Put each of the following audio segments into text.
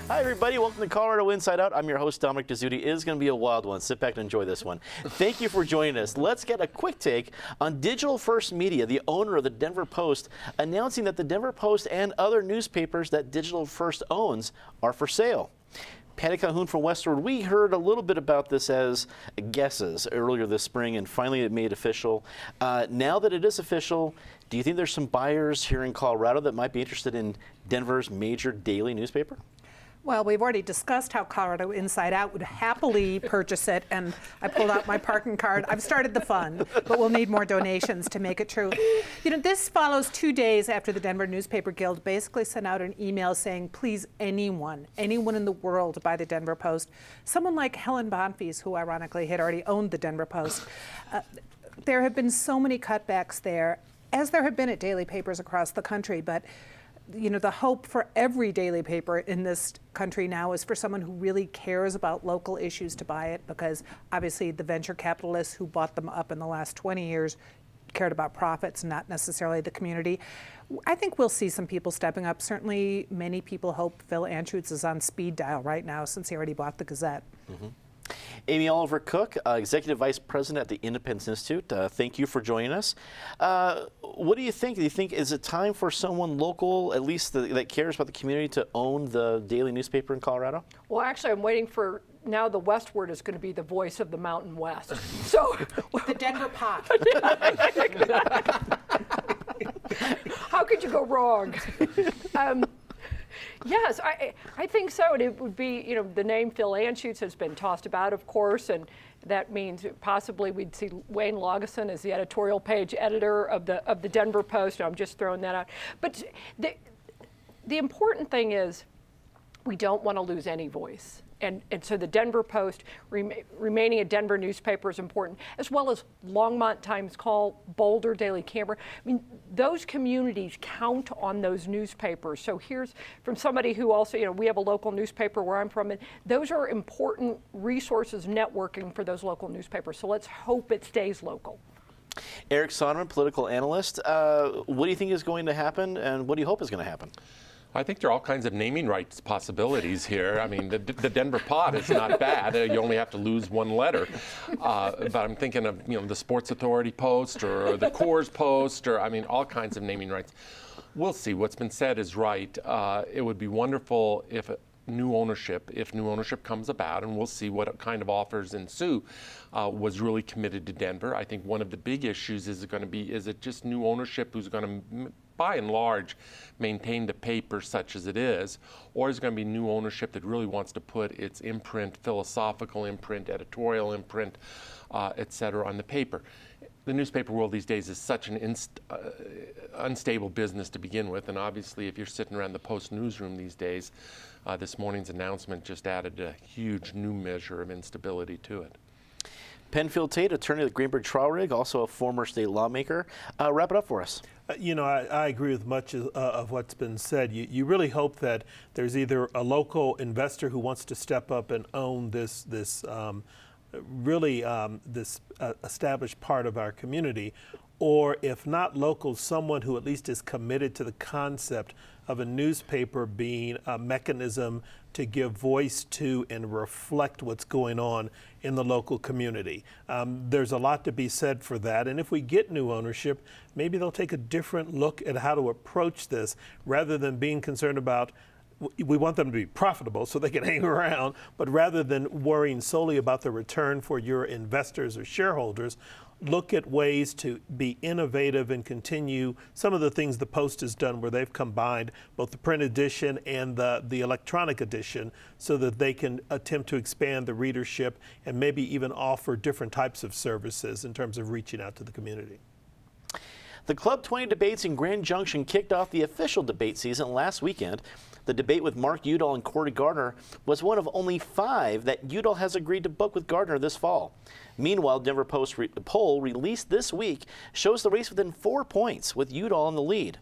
Hi, everybody. Welcome to Colorado Inside Out. I'm your host, Dominic Dezzutti. It is going to be a wild one. Sit back and enjoy this one. Thank you for joining us. Let's get a quick take on Digital First Media, the owner of the Denver Post, announcing that the Denver Post and other newspapers that Digital First owns are for sale. Patty Calhoun from Westward, we heard a little bit about this as guesses earlier this spring, and finally it made official. Now that it is official, do you think there's some buyers here in Colorado that might be interested in Denver's major daily newspaper? Well, we've already discussed how Colorado Inside Out would happily purchase it, and I pulled out my parking card. I've started the fund, but we'll need more donations to make it true. You know, this follows 2 days after the Denver Newspaper Guild basically sent out an email saying, please, anyone in the world buy the Denver Post. Someone like Helen Bonfils, who ironically had already owned the Denver Post. There have been so many cutbacks there, as there have been at daily papers across the country, but you know, the hope for every daily paper in this country now is for someone who really cares about local issues to buy it, because obviously the venture capitalists who bought them up in the last 20 years cared about profits, not necessarily the community. I think we'll see some people stepping up. Certainly many people hope Phil Anschutz is on speed dial right now since he already bought the Gazette. Mm-hmm. Amy Oliver Cook, Executive Vice President at the Independence Institute, thank you for joining us. What do you think? Do you think is it time for someone local, at least that cares about the community, to own the daily newspaper in Colorado? Well, actually, I'm waiting for, now the Westward is going to be the voice of the Mountain West. So the Denver Pot. How could you go wrong? Yes, I think so. And it would be, you know, the name Phil Anschutz has been tossed about, of course, and that means possibly we'd see Wayne Lageson as the editorial page editor of the Denver Post. I'm just throwing that out. But the important thing is we don't want to lose any voice. And so the Denver Post remaining a Denver newspaper is important, as well as Longmont Times-Call, Boulder Daily Camera. I mean, those communities count on those newspapers. So here's from somebody who also, you know, we have a local newspaper where I'm from, and those are important resources networking for those local newspapers. So let's hope it stays local. Eric Sonderman, political analyst. What do you think is going to happen, and what do you hope is going to happen? I think there are all kinds of naming rights possibilities here. I mean, the Denver Pot is not bad. You only have to lose one letter. But I'm thinking of, you know, the Sports Authority Post or the Coors Post, or I mean, all kinds of naming rights. We'll see. What's been said is right. It would be wonderful if new ownership comes about, and we'll see what kind of offers ensue, was really committed to Denver. I think one of the big issues is it just new ownership who's going to, by and large, maintain the paper such as it is, or is it going to be new ownership that really wants to put its imprint, philosophical imprint, editorial imprint, et cetera, on the paper. The newspaper world these days is such an unstable business to begin with, and obviously if you're sitting around the Post newsroom these days, this morning's announcement just added a huge new measure of instability to it. Penfield Tate, attorney at the Greenberg Trial Rig, also a former state lawmaker. Wrap it up for us. You know, I agree with much of what's been said. You really hope that there's either a local investor who wants to step up and own this established part of our community, or if not local, someone who at least is committed to the concept of a newspaper being a mechanism to give voice to and reflect what's going on in the local community. There's a lot to be said for that, and if we get new ownership, maybe they'll take a different look at how to approach this, rather than being concerned about, we want them to be profitable so they can hang around, but rather than worrying solely about the return for your investors or shareholders, look at ways to be innovative and continue some of the things the Post has done, where they've combined both the print edition and the electronic edition, so that they can attempt to expand the readership and maybe even offer different types of services in terms of reaching out to the community. The Club 20 debates in Grand Junction kicked off the official debate season last weekend. The The debate with Mark Udall and Cory Gardner was one of only 5 that Udall has agreed to book with Gardner this fall. Meanwhile, Denver Post poll released this week shows the race within 4 points, with Udall in the lead.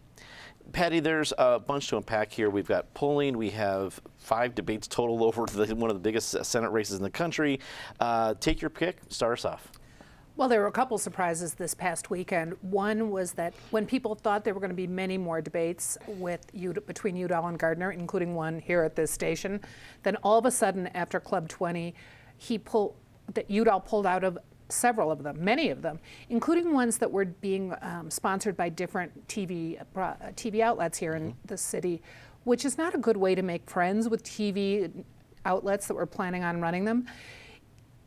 Patty, there's a bunch to unpack here. We've got polling. We have 5 debates total over one of the biggest Senate races in the country. Take your pick. Start us off. Well, there were a couple surprises this past weekend. One was that when people thought there were going to be many more debates between Udall and Gardner, including one here at this station, then all of a sudden after Club 20, Udall pulled out of several of them, many of them, including ones that were being sponsored by different TV outlets here in the city, which is not a good way to make friends with TV outlets that were planning on running them.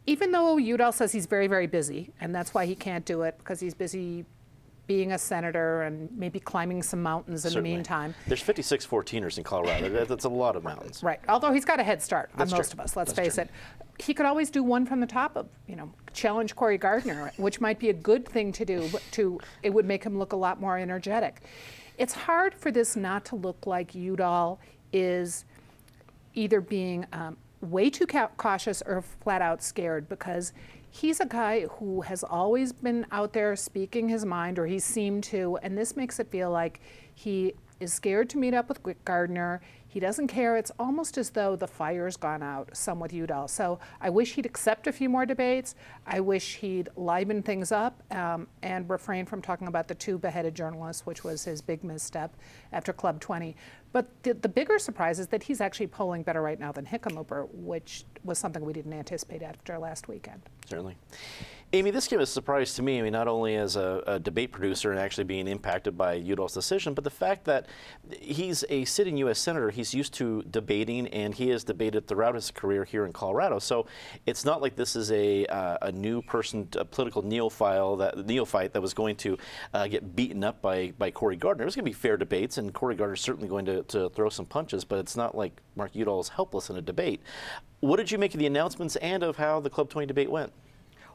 Even though Udall says he's very, very busy, and that's why he can't do it, because he's busy being a senator and maybe climbing some mountains in the meantime. There's 56 14ers in Colorado. That's a lot of mountains. Right. Although he's got a head start on most of us, let's face it. He could always do one from the top of, challenge Cory Gardner, which might be a good thing to do, but it would make him look a lot more energetic. It's hard for this not to look like Udall is either being way too cautious or flat out scared, because he's a guy who has always been out there speaking his mind, or he seemed to, and this makes it feel like he is scared to meet up with Gardner. He doesn't care. It's almost as though the fire's gone out some with Udall. So I wish he'd accept a few more debates. I wish he'd liven things up and refrain from talking about the 2 beheaded journalists, which was his big misstep after Club 20. But the bigger surprise is that he's actually polling better right now than Hickenlooper, which was something we didn't anticipate after last weekend. Certainly. Amy, this came as a surprise to me. I mean, not only as a debate producer and actually being impacted by Udall's decision, but the fact that he's a sitting U.S. Senator. He's used to debating, and he has debated throughout his career here in Colorado. So it's not like this is a new person, a political neophyte that was going to get beaten up by Cory Gardner. It was going to be fair debates, and Cory Gardner is certainly going to throw some punches, but it's not like Mark Udall is helpless in a debate. What did you make of the announcements and of how the Club 20 debate went?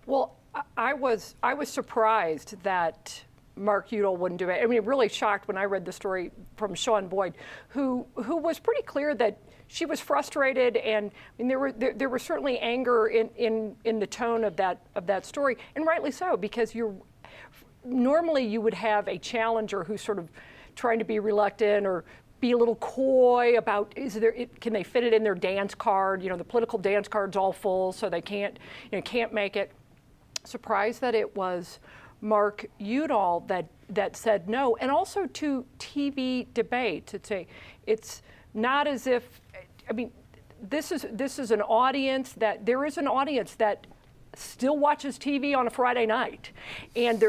Well, I was surprised that Mark Udall wouldn't do it. I mean, really shocked when I read the story from Sean Boyd, who was pretty clear that she was frustrated, and I mean, there was certainly anger in the tone of that story, and rightly so, because normally you would have a challenger who's sort of trying to be reluctant or be a little coy about can they fit it in their dance card? The political dance card's all full, so they can't make it. Surprised that it was Mark Udall that said no, and also to TV debates. It's not as if, I mean, this is an audience that there is an audience that still watches TV on a Friday night, and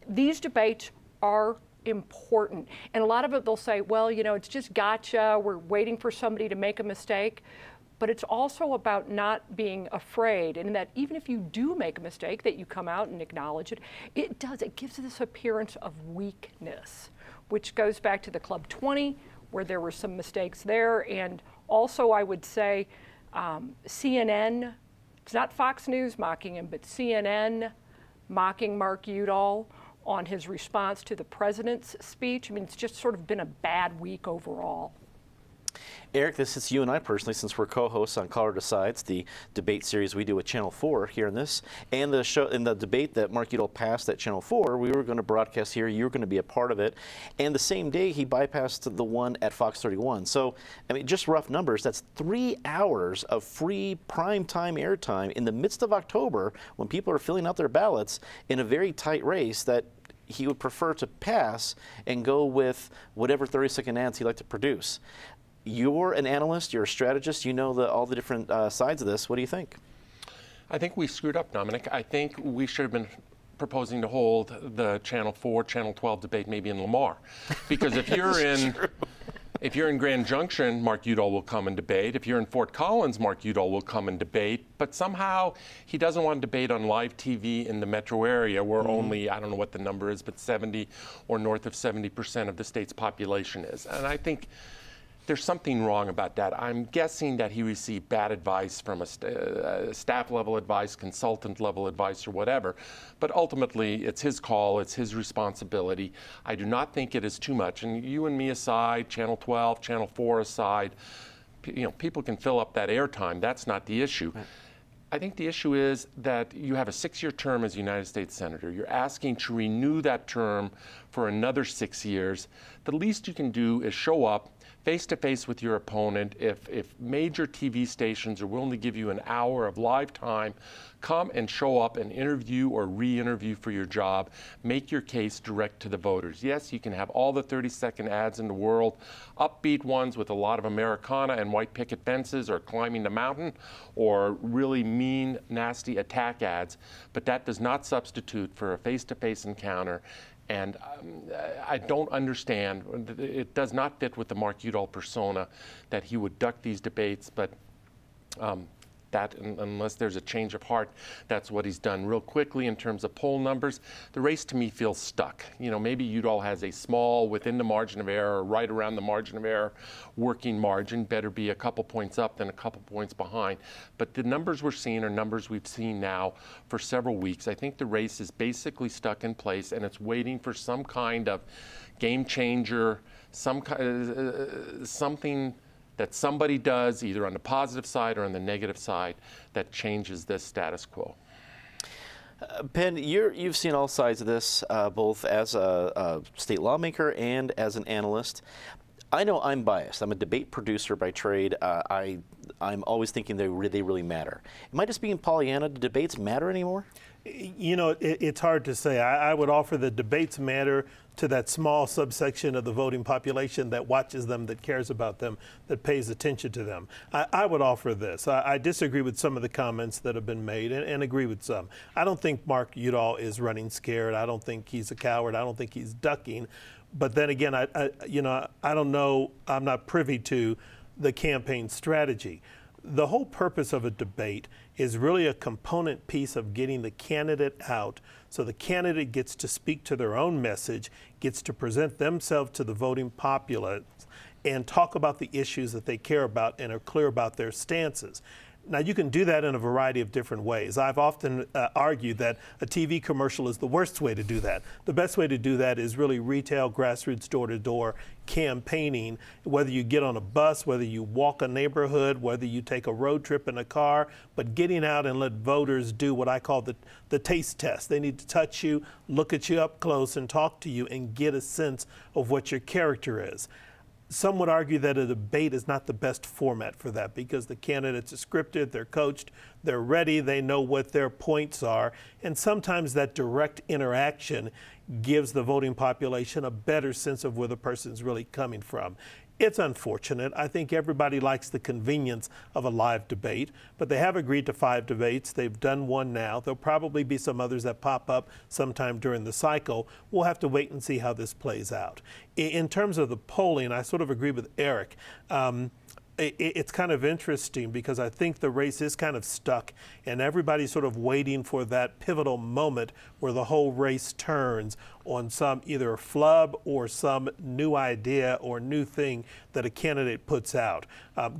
these debates are important. And a lot of it they'll say, well, it's just gotcha. We're waiting for somebody to make a mistake. But it's also about not being afraid, and that even if you do make a mistake, that you come out and acknowledge it. It gives this appearance of weakness, which goes back to the Club 20, where there were some mistakes there. And also, I would say, CNN, it's not Fox News mocking him, but CNN mocking Mark Udall on his response to the president's speech. I mean, it's just sort of been a bad week overall. Eric, this is you and I personally, since we're co-hosts on Colorado Decides, the debate series we do with Channel 4 here in this, and the show in the debate that Mark Udall passed at Channel 4. We were going to broadcast here. You were going to be a part of it, and the same day he bypassed the one at Fox 31. So, I mean, just rough numbers. That's 3 hours of free primetime airtime in the midst of October, when people are filling out their ballots in a very tight race that he would prefer to pass and go with whatever 30-second ads he'd like to produce. You're an analyst, you're a strategist, you know all the different sides of this. What do you think? I think we screwed up, Dominic. I think we should have been proposing to hold the Channel 4, Channel 12 debate maybe in Lamar. Because if you're in Grand Junction, Mark Udall will come and debate. If you're in Fort Collins, Mark Udall will come and debate. But somehow he doesn't want to debate on live TV in the metro area, where only, I don't know what the number is, but 70 or north of 70% of the state's population is. And I think there's something wrong about that. I'm guessing that he received bad advice from a staff level advice, consultant level advice, or whatever. But ultimately, it's his call, it's his responsibility. I do not think it is too much. And you and me aside, Channel 12, Channel 4 aside, people can fill up that airtime. That's not the issue. Right. I think the issue is that you have a 6-year term as a United States Senator. You're asking to renew that term for another 6 years. The least you can do is show up face-to-face with your opponent. If major TV stations are willing to give you an hour of live time, come and show up and interview or re-interview for your job. Make your case direct to the voters. Yes, you can have all the 30-second ads in the world, upbeat ones with a lot of Americana and white picket fences or climbing the mountain, or really mean, nasty attack ads, but that does not substitute for a face-to-face encounter. And I don't understand, it does not fit with the Mark Udall persona that he would duck these debates, but unless there's a change of heart, that's what he's done. Real quickly, in terms of poll numbers, the race to me feels stuck. Maybe Udall has a small, within the margin of error, right around the margin of error, working margin, better be a couple points up than a couple points behind. But the numbers we're seeing are numbers we've seen now for several weeks. I think the race is basically stuck in place, and it's waiting for some kind of game changer, something that somebody does, either on the positive side or on the negative side, that changes this status quo. Penn, you've seen all sides of this, both as a state lawmaker and as an analyst. I know I'm biased. I'm a debate producer by trade. I'm always thinking they really matter. Am I just being Pollyanna? Do debates matter anymore? It's hard to say. I would offer that debates matter to that small subsection of the voting population that watches them, that cares about them, that pays attention to them. I would offer this. I disagree with some of the comments that have been made and agree with some. I don't think Mark Udall is running scared. I don't think he's a coward. I don't think he's ducking. But then again, I don't know. I'm not privy to the campaign strategy. The whole purpose of a debate is really a component piece of getting the candidate out, so the candidate gets to speak to their own message, gets to present themselves to the voting populace, and talk about the issues that they care about and are clear about their stances. Now, you can do that in a variety of different ways. I've often argued that a TV commercial is the worst way to do that. The best way to do that is really retail, grassroots, door-to-door campaigning, whether you get on a bus, whether you walk a neighborhood, whether you take a road trip in a car, but getting out and let voters do what I call the taste test. They need to touch you, look at you up close, and talk to you and get a sense of what your character is. Some would argue that a debate is not the best format for that because the candidates are scripted, they're coached, they're ready, they know what their points are, and sometimes that direct interaction gives the voting population a better sense of where the person's really coming from. It's unfortunate. I think everybody likes the convenience of a live debate, but they have agreed to 5 debates. They've done one now. There'll probably be some others that pop up sometime during the cycle. We'll have to wait and see how this plays out. In terms of the polling, I sort of agree with Eric. It's kind of interesting because I think the race is kind of stuck and everybody's sort of waiting for that pivotal moment where the whole race turns on some either flub or some new idea or new thing that a candidate puts out.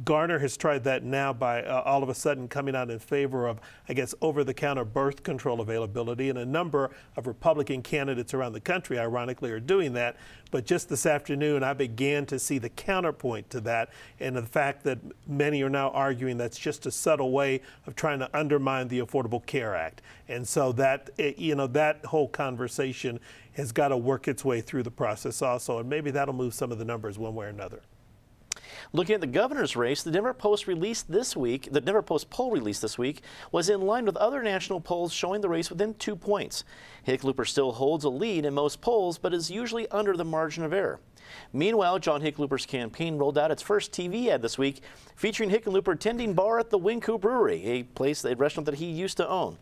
Garner has tried that now by all of a sudden coming out in favor of, I guess, over-the-counter birth control availability, and a number of Republican candidates around the country, ironically, are doing that. But just this afternoon, I began to see the counterpoint to that, and the fact that many are now arguing that's just a subtle way of trying to undermine the Affordable Care Act. And so that, that whole conversation has got to work its way through the process also, and maybe that'll move some of the numbers one way or another. Looking at the governor's race, the Denver Post released this week, the Denver Post poll released this week was in line with other national polls showing the race within 2 points. Hickenlooper still holds a lead in most polls, but is usually under the margin of error. Meanwhile, John Hickenlooper's campaign rolled out its first TV ad this week, featuring Hickenlooper tending bar at the Winku Brewery, a restaurant that he used to own.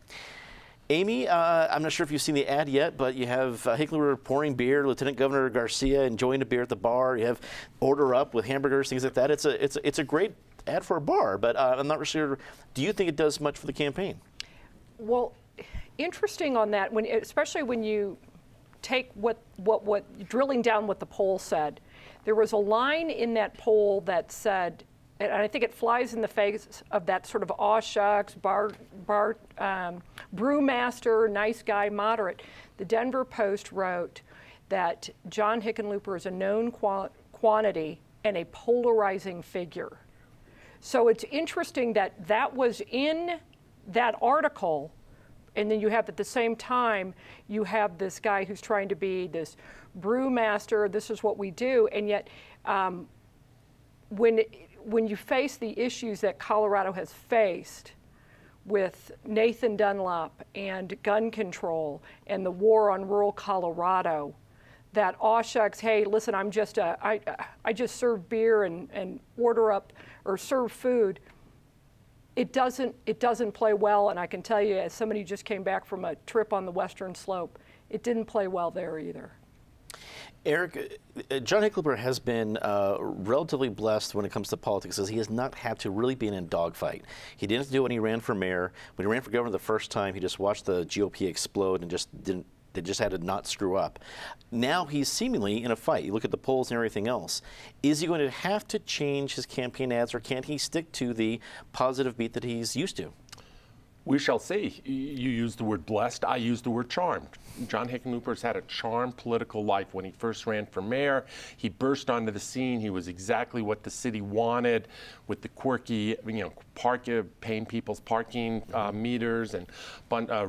Amy, I'm not sure if you've seen the ad yet, but you have Hickenlooper pouring beer, Lieutenant Governor Garcia enjoying a beer at the bar. You have order up with hamburgers, things like that. It's a great ad for a bar, but I'm not really sure. Do you think it does much for the campaign? Well, interesting on that, especially when you take what drilling down what the poll said, there was a line in that poll that said, and I think it flies in the face of that sort of aw shucks, brewmaster, nice guy, moderate. The Denver Post wrote that John Hickenlooper is a known quantity and a polarizing figure. So it's interesting that that was in that article, and then you have at the same time, you have this guy who's trying to be this brewmaster, this is what we do, and yet when you face the issues that Colorado has faced with Nathan Dunlap and gun control and the war on rural Colorado, that aw shucks, hey, listen, I just serve beer and order up or serve food. It doesn't play well, and I can tell you, as somebody who just came back from a trip on the Western Slope, it didn't play well there either. Eric, John Hickenlooper has been relatively blessed when it comes to politics, as he has not had to really be in a dogfight. He didn't have to do it when he ran for mayor. When he ran for governor the first time, he just watched the GOP explode and they just had to not screw up. Now he's seemingly in a fight. You look at the polls and everything else. Is he going to have to change his campaign ads, or can he stick to the positive beat that he's used to? We shall see. You used the word blessed. I used the word charmed. John Hickenlooper's had a charmed political life. When he first ran for mayor, he burst onto the scene. He was exactly what the city wanted, with the quirky, paying people's parking meters and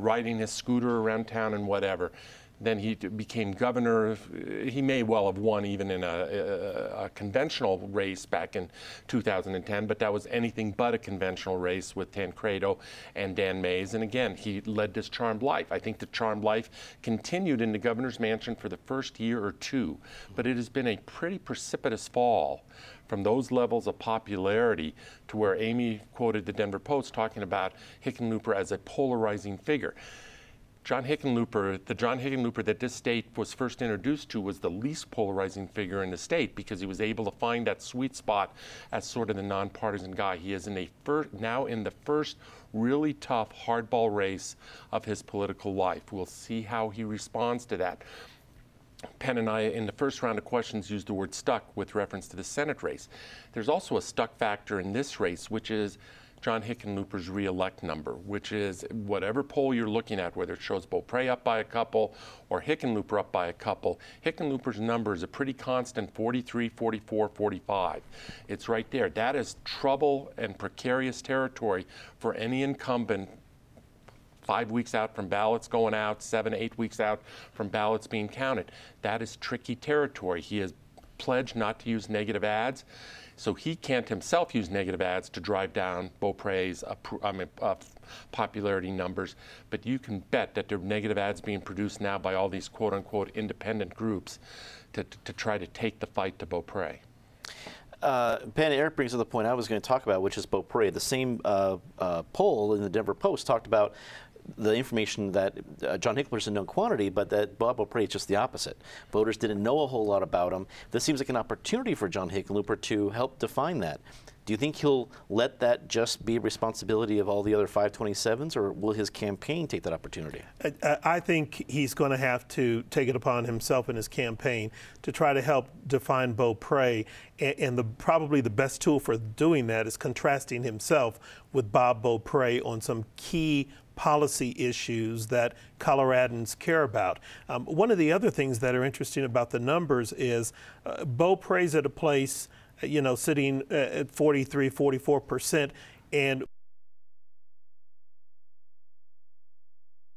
riding his scooter around town and whatever. Then he became governor. He may well have won even in a conventional race back in 2010, but that was anything but a conventional race with Tancredo and Dan Mays. And again, he led this charmed life. I think the charmed life continued in the governor's mansion for the first year or two, but it has been a pretty precipitous fall from those levels of popularity to where Amy quoted the Denver Post talking about Hickenlooper as a polarizing figure. The John Hickenlooper that this state was first introduced to was the least polarizing figure in the state, because he was able to find that sweet spot as sort of the nonpartisan guy. He is now in the first really tough hardball race of his political life. We'll see how he responds to that. Penn and I, in the first round of questions, used the word stuck with reference to the Senate race. There's also a stuck factor in this race, which is John Hickenlooper's re-elect number, which is whatever poll you're looking at, whether it shows Beaupre up by a couple or Hickenlooper up by a couple, Hickenlooper's number is a pretty constant 43, 44, 45. It's right there. That is trouble and precarious territory for any incumbent 5 weeks out from ballots going out, 7 to 8 weeks out from ballots being counted. That is tricky territory. He has pledged not to use negative ads, so he can't himself use negative ads to drive down Beaupre's popularity numbers. But you can bet that there are negative ads being produced now by all these quote-unquote independent groups to try to take the fight to Beaupre. Ben, Eric brings up the point I was going to talk about, which is Beaupre. The same poll in the Denver Post talked about the information that John Hickenlooper is a known quantity, but that Bob Beaupre is just the opposite. Voters didn't know a whole lot about him. This seems like an opportunity for John Hickenlooper to help define that. Do you think he'll let that just be a responsibility of all the other 527s, or will his campaign take that opportunity? I think he's going to have to take it upon himself in his campaign to try to help define Beaupre, and probably the best tool for doing that is contrasting himself with Bob Beaupre on some key policy issues that Coloradans care about. One of the other things that are interesting about the numbers is Beaupre's at a place, sitting at 43, 44%, and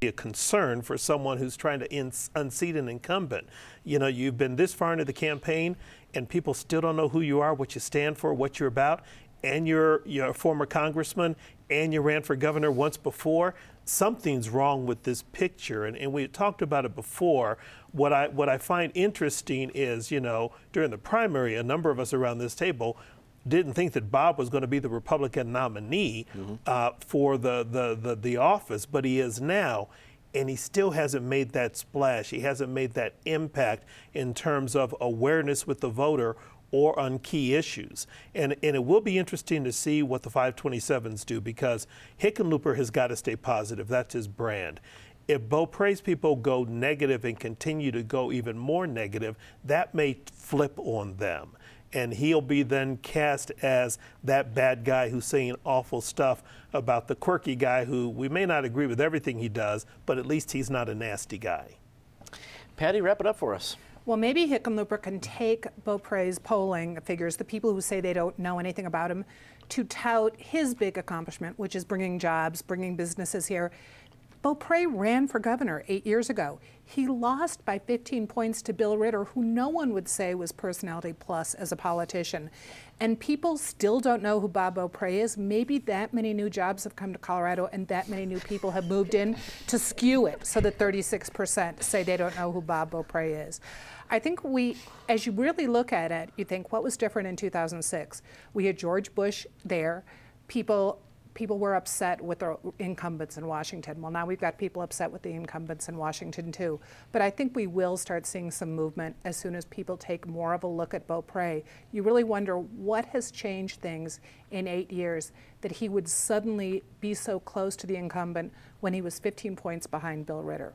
a concern for someone who's trying to unseat an incumbent. You've been this far into the campaign and people still don't know who you are, what you stand for, what you're about, and you're a former congressman and you ran for governor once before. Something's wrong with this picture, and we talked about it before. What I find interesting is, during the primary, a number of us around this table didn't think that Bob was going to be the Republican nominee for the office, but he is now, and he still hasn't made that splash. He hasn't made that impact in terms of awareness with the voter or on key issues. And it will be interesting to see what the 527s do, because Hickenlooper has got to stay positive. That's his brand. If Beaupre's people go negative and continue to go even more negative, that may flip on them. And he'll be then cast as that bad guy who's saying awful stuff about the quirky guy who we may not agree with everything he does, but at least he's not a nasty guy. Patty, wrap it up for us. Well, maybe Hickenlooper can take Beaupre's polling figures, the people who say they don't know anything about him, to tout his big accomplishment, which is bringing jobs, bringing businesses here. Beaupre ran for governor 8 years ago. He lost by 15 points to Bill Ritter, who no one would say was personality plus as a politician. And people still don't know who Bob Beaupre is. Maybe that many new jobs have come to Colorado and that many new people have moved in to skew it so that 36% say they don't know who Bob Beaupre is. I think as you really look at it, you think, what was different in 2006? We had George Bush there. People were upset with the incumbents in Washington. Well, now we've got people upset with the incumbents in Washington too. But I think we will start seeing some movement as soon as people take more of a look at Beaupre. You really wonder what has changed things in 8 years that he would suddenly be so close to the incumbent when he was 15 points behind Bill Ritter.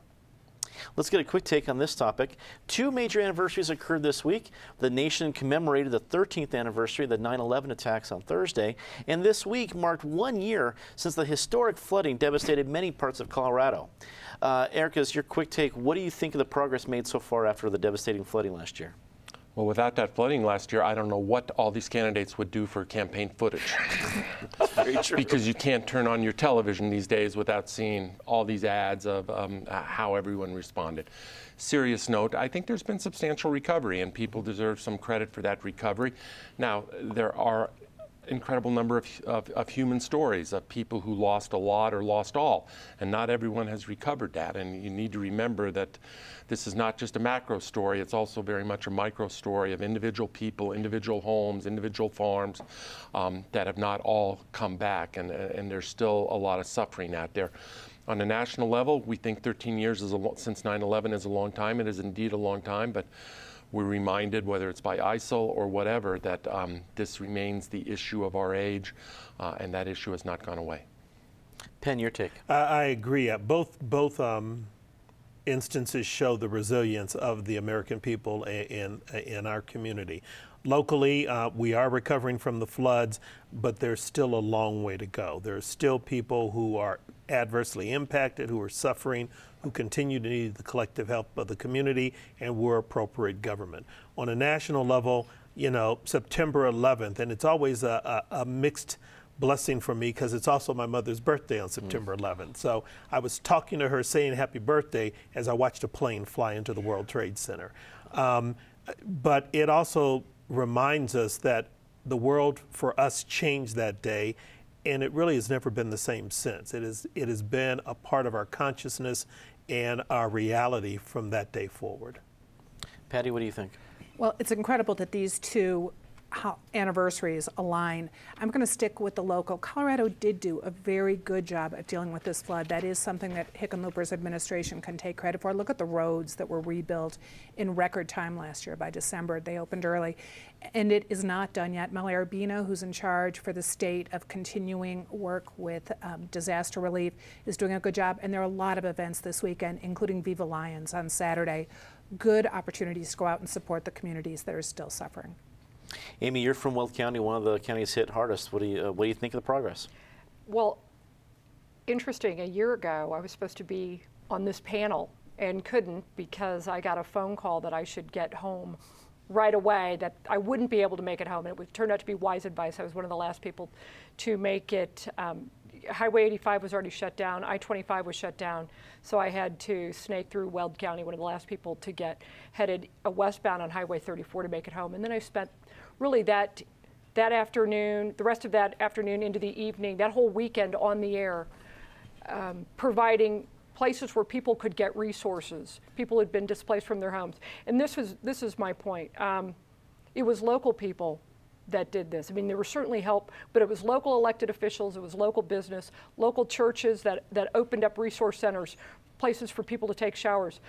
Let's get a quick take on this topic. 2 major anniversaries occurred this week. The nation commemorated the 13th anniversary of the 9/11 attacks on Thursday, and this week marked 1 year since the historic flooding devastated many parts of Colorado. Erica, your quick take, what do you think of the progress made so far after the devastating flooding last year? Well, without that flooding last year, I don't know what all these candidates would do for campaign footage. That's very true. Because you can't turn on your television these days without seeing all these ads of how everyone responded. Serious note, I think there's been substantial recovery, and people deserve some credit for that recovery. Now, there are incredible number of human stories of people who lost a lot or lost all, and not everyone has recovered that. And you need to remember that this is not just a macro story, it's also very much a micro story of individual people, individual homes, individual farms that have not all come back, and there's still a lot of suffering out there. On a national level, we think 13 years since 9/11 is a long time. It is indeed a long time, but we're reminded, whether it's by ISIL or whatever, that this remains the issue of our age, and that issue has not gone away. Penn, your take. I agree. Both instances show the resilience of the American people in our community. Locally, we are recovering from the floods, but there's still a long way to go. There's still people who are adversely impacted, who are suffering, who continue to need the collective help of the community and we're appropriate government. On a national level, you know, September 11th, and it's always a mixed blessing for me because it's also my mother's birthday on September 11th. So I was talking to her saying happy birthday as I watched a plane fly into the World Trade Center. But it also reminds us that the world for us changed that day, and it really has never been the same since. It has been a part of our consciousness and our reality from that day forward. Patty, what do you think? Well, it's incredible that these two anniversaries align. I'm going to stick with the local. Colorado did do a very good job at dealing with this flood. That is something that Hickenlooper's administration can take credit for. Look at the roads that were rebuilt in record time last year. By December, they opened early. And it is not done yet. Melly Arbino, who's in charge for the state of continuing work with disaster relief, is doing a good job. And there are a lot of events this weekend, including Viva Lions on Saturday. Good opportunities to go out and support the communities that are still suffering. Amy, you're from Weld County, one of the counties hit hardest. What do you think of the progress? Well, interesting. A year ago, I was supposed to be on this panel and couldn't because I got a phone call that I should get home right away, that I wouldn't be able to make it home. And it turned out to be wise advice. I was one of the last people to make it. Highway 85 was already shut down. I-25 was shut down. So I had to snake through Weld County, one of the last people to get headed westbound on Highway 34 to make it home. And then I spent really that afternoon, the rest of that afternoon into the evening, that whole weekend on the air, providing places where people could get resources. People had been displaced from their homes. And this is my point. It was local people that did this. I mean, there was certainly help, but it was local elected officials, it was local business, local churches that opened up resource centers, places for people to take showers,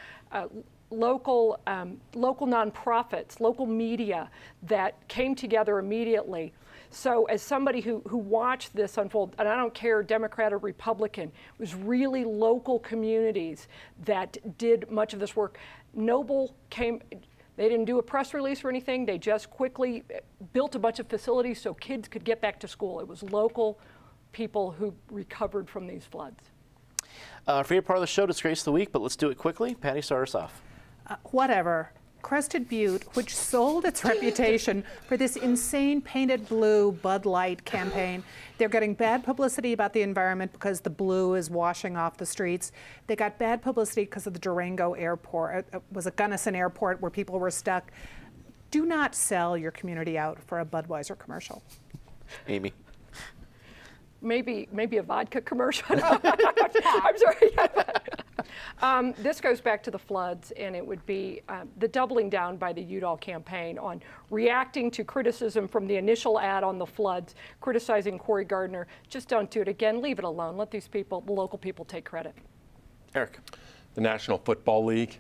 local nonprofits, local media that came together immediately So as somebody who watched this unfold, and I don't care Democrat or Republican, it was really local communities that did much of this work. Noble came, they didn't do a press release or anything, they just quickly built a bunch of facilities so kids could get back to school. It was local people who recovered from these floods. Favorite part of the show, Disgrace of the Week, but let's do it quickly. Patty, start us off. Whatever. Crested Butte, which sold its reputation for this insane painted blue Bud Light campaign. They're getting bad publicity about the environment because the blue is washing off the streets. They got bad publicity because of the Durango airport. It was a Gunnison airport where people were stuck. Do not sell your community out for a Budweiser commercial. Amy. Maybe a vodka commercial. I'm sorry. This goes back to the floods, and it would be the doubling down by the Udall campaign on reacting to criticism from the initial ad on the floods, criticizing Cory Gardner. Just don't do it again. Leave it alone. Let these people, the local people, take credit. Eric. The National Football League.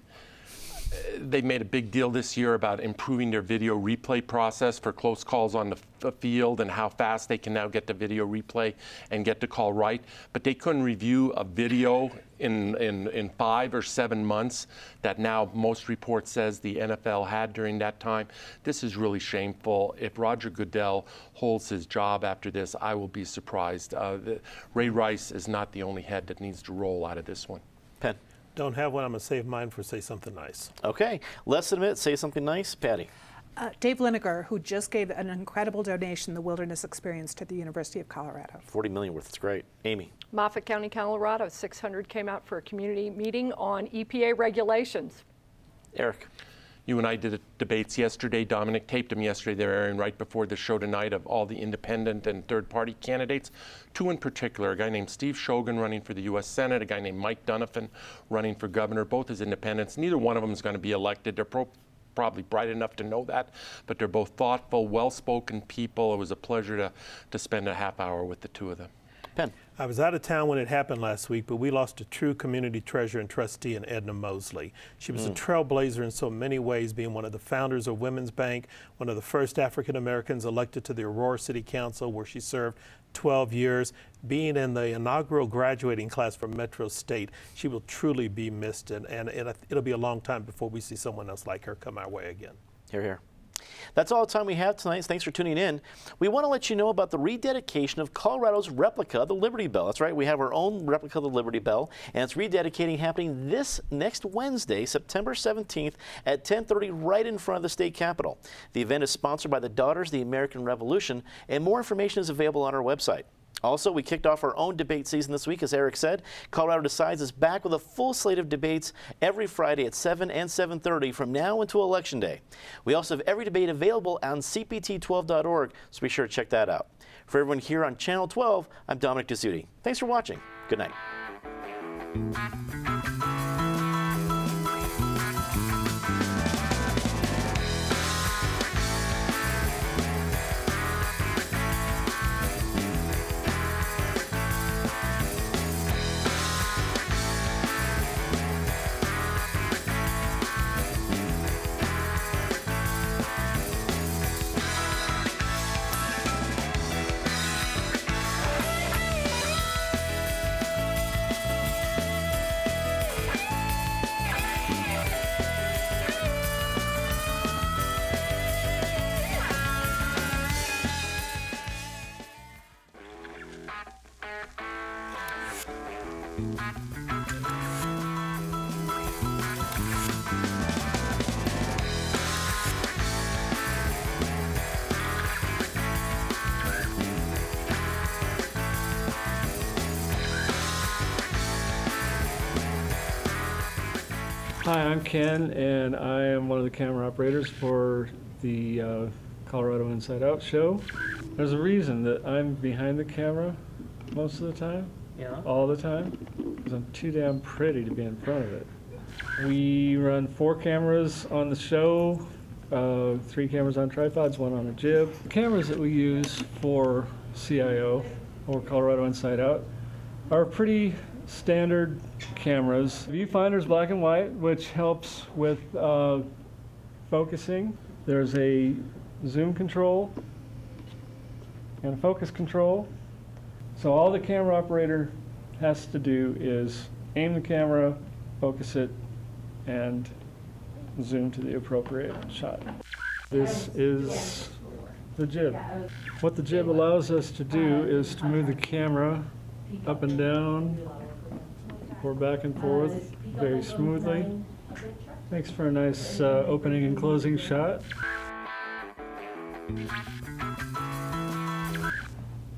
They made a big deal this year about improving their video replay process for close calls on the field and how fast they can now get the video replay and get the call right. But they couldn't review a video in 5 or 7 months that now most reports says the NFL had during that time. This is really shameful. If Roger Goodell holds his job after this, I will be surprised. Ray Rice is not the only head that needs to roll out of this one. Penn. Don't have one. I'm going to save mine for Say Something Nice. Okay. Less than a minute. Say something nice. Patty. Dave Linegar, who just gave an incredible donation, the Wilderness Experience, to the University of Colorado. $40 million worth. It's great. Amy. Moffat County, Colorado, 600 came out for a community meeting on EPA regulations. Eric. You and I did debates yesterday. Dominic taped them yesterday. They're airing right before the show tonight of all the independent and third-party candidates. 2 in particular, a guy named Steve Shogan running for the U.S. Senate, a guy named Mike Donovan running for governor, both as independents. Neither one of them is going to be elected. They're probably bright enough to know that, but they're both thoughtful, well-spoken people. It was a pleasure to spend a half hour with the 2 of them. Penn. I was out of town when it happened last week, but we lost a true community treasure and trustee in Edna Mosley. She was a trailblazer in so many ways, being one of the founders of Women's Bank, one of the first African Americans elected to the Aurora City Council, where she served 12 years. Being in the inaugural graduating class from Metro State, she will truly be missed, and it'll be a long time before we see someone else like her come our way again. Hear, hear. That's all the time we have tonight. Thanks for tuning in. We want to let you know about the rededication of Colorado's replica of the Liberty Bell. That's right, we have our own replica of the Liberty Bell, and it's rededicating happening this next Wednesday, September 17th at 10:30 right in front of the state capitol. The event is sponsored by the Daughters of the American Revolution, and more information is available on our website. Also, we kicked off our own debate season this week, as Eric said. Colorado Decides is back with a full slate of debates every Friday at 7 and 7:30 from now until Election Day. We also have every debate available on cpt12.org, so be sure to check that out. For everyone here on Channel 12, I'm Dominic Dezzutti. Thanks for watching. Good night. Hi, I'm Ken, and I am one of the camera operators for the Colorado Inside Out show. There's a reason that I'm behind the camera most of the time, all the time, because I'm too damn pretty to be in front of it. We run 4 cameras on the show, 3 cameras on tripods, 1 on a jib. The cameras that we use for CIO, or Colorado Inside Out, are pretty standard cameras. Viewfinder's black and white, which helps with focusing. There's a zoom control and focus control. So all the camera operator has to do is aim the camera, focus it, and zoom to the appropriate shot. This is the jib. What the jib allows us to do is to move the camera up and down or back and forth very smoothly. Makes for a nice opening and closing shot.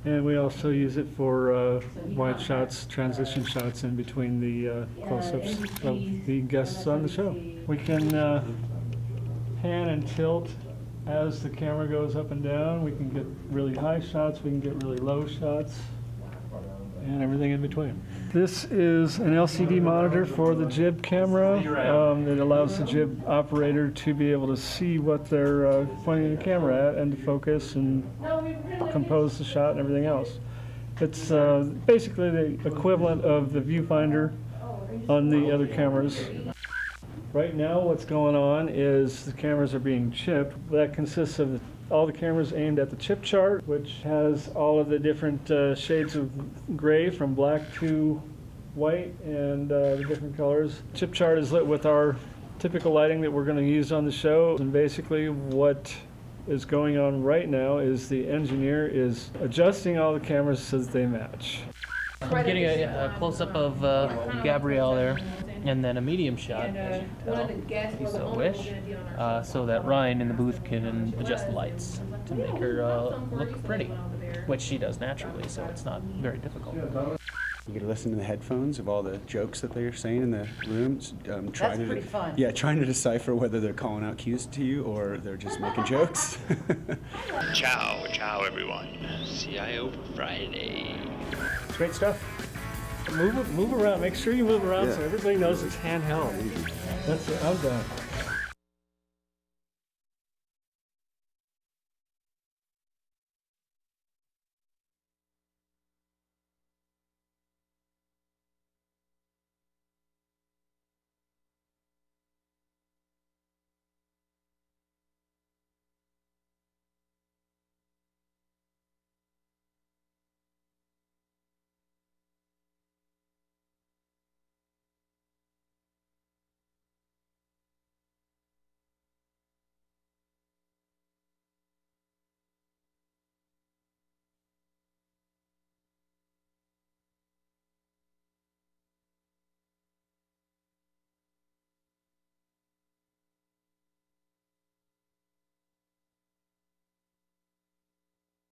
And we also use it for wide shots, transition shots in between the close-ups of the guests on the show. We can pan and tilt as the camera goes up and down. We can get really high shots, we can get really low shots, and everything in between. This is an LCD monitor for the jib camera. It allows the jib operator to be able to see what they're pointing the camera at and to focus and compose the shot and everything else. It's basically the equivalent of the viewfinder on the other cameras. Right now what's going on is the cameras are being chipped. That consists of all the cameras aimed at the chip chart, which has all of the different shades of gray from black to white and the different colors. Chip chart is lit with our typical lighting that we're going to use on the show. And basically what is going on right now is the engineer is adjusting all the cameras so that they match. I'm getting a close-up of Gabrielle there, and then a medium shot, as you can tell, if you so wish, so that Ryan in the booth can adjust the lights to make her look pretty, which she does naturally, so it's not very difficult. You get to listen to the headphones of all the jokes that they're saying in the rooms. That's pretty fun. Yeah, trying to decipher whether they're calling out cues to you or they're just making jokes. Ciao, everyone. CIO for Friday. Great stuff. Move around. Make sure you move around so everybody knows it's handheld. That's it. I'm done.